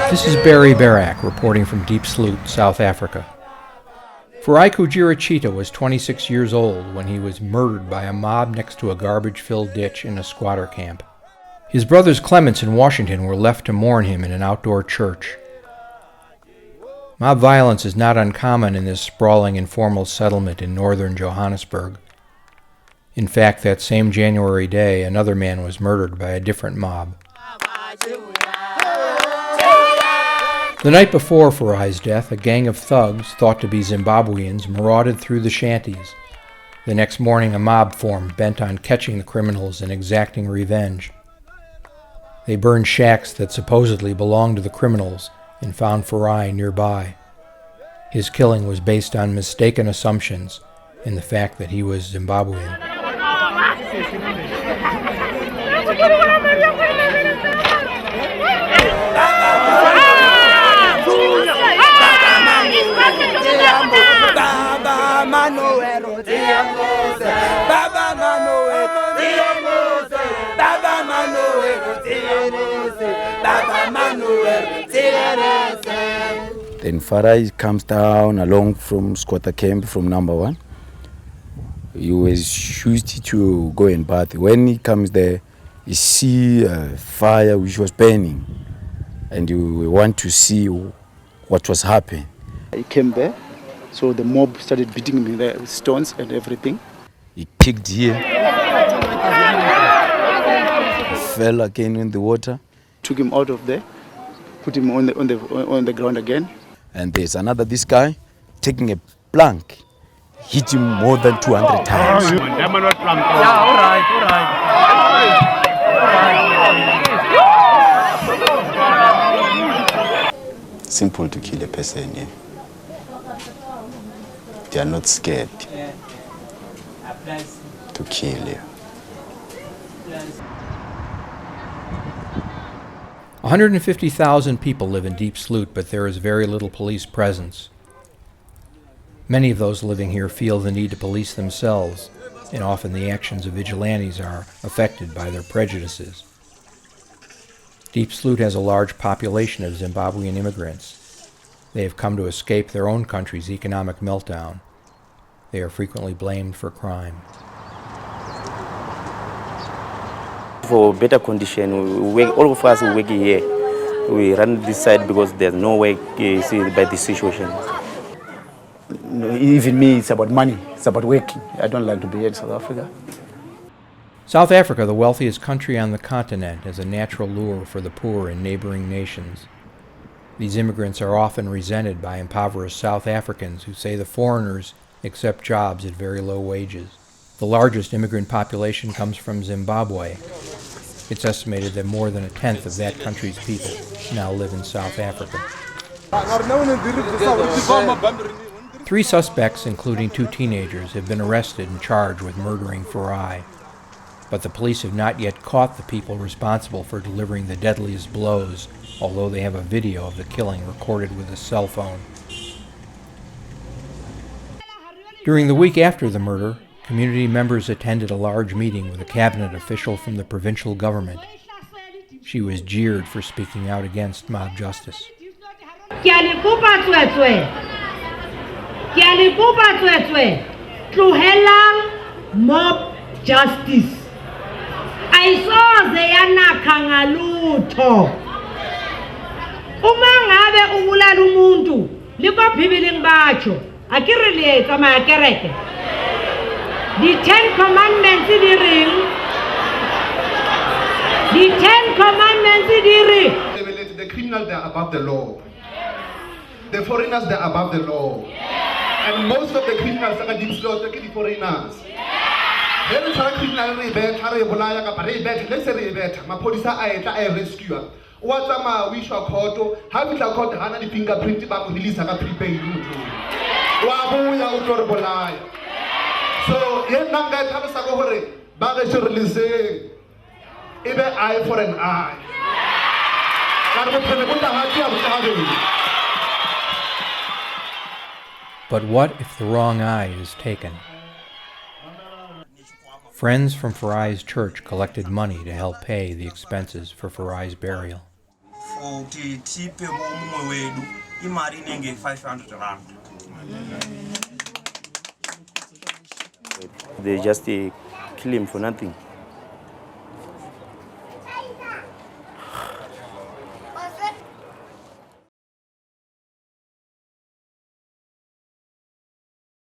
This is Barry Bearak reporting from Diepsloot, South Africa. Farai was 26 years old when he was murdered by a mob next to a garbage-filled ditch in a squatter camp. His brothers Clements and Washington were left to mourn him in an outdoor church. Mob violence is not uncommon in this sprawling informal settlement in northern Johannesburg. In fact, that same January day, another man was murdered by a different mob. The night before Farai's death, a gang of thugs, thought to be Zimbabweans, marauded through the shanties. The next morning, a mob formed bent on catching the criminals and exacting revenge. They burned shacks that supposedly belonged to the criminals and found Farai nearby. His killing was based on mistaken assumptions and the fact that he was Zimbabwean. Then Farai comes down along from squatter camp from number 1. He was used to go and bath. When he comes there, he see a fire which was burning, and you want to see what was happening. He came there, so the mob started beating him with stones and everything. He kicked here, he fell again in the water. Took him out of there, put him on the ground again. And there's another, this guy, taking a plank, hit him more than 200 times. Simple to kill a person, yeah. They are not scared to kill you. 150,000 people live in Diepsloot, but there is very little police presence. Many of those living here feel the need to police themselves, and often the actions of vigilantes are affected by their prejudices. Diepsloot has a large population of Zimbabwean immigrants. They have come to escape their own country's economic meltdown. They are frequently blamed for crime. For better condition, all of us working here. We run this side because there's no way by the situation. Even me, it's about money. It's about working. I don't like to be here in South Africa. South Africa, the wealthiest country on the continent, has a natural lure for the poor in neighboring nations. These immigrants are often resented by impoverished South Africans who say the foreigners accept jobs at very low wages. The largest immigrant population comes from Zimbabwe. It's estimated that more than 1/10 of that country's people now live in South Africa. 3 suspects, including 2 teenagers, have been arrested and charged with murdering Farai. But the police have not yet caught the people responsible for delivering the deadliest blows, although they have a video of the killing recorded with a cell phone. During the week after the murder, community members attended a large meeting with a cabinet official from the provincial government. She was jeered for speaking out against mob justice. Mob justice. Ayisoze yanakha ngalutho. Uma ngabe ubulala umuntu, likobhibili ngibatsho, akirelate amakereke. The 10 commandments di ring. The 10 commandments di ring. The criminals, they are above the law. The foreigners, they are above the law. And most of the criminals are Diepsloot, the foreigners. Every time criminal rebet, bolaya kapa rebet, let's say rebet, mapolisa a rescue. What's a wish or court? Have you got Hana the fingerprint back with Lisa prepaid? Wabuya Utorbolaya. So, yen nanga tabasa gore, baga release ebe eye for an eye. But what if the wrong eye is taken? Friends from Farai's church collected money to help pay the expenses for Farai's burial. They just kill him for nothing.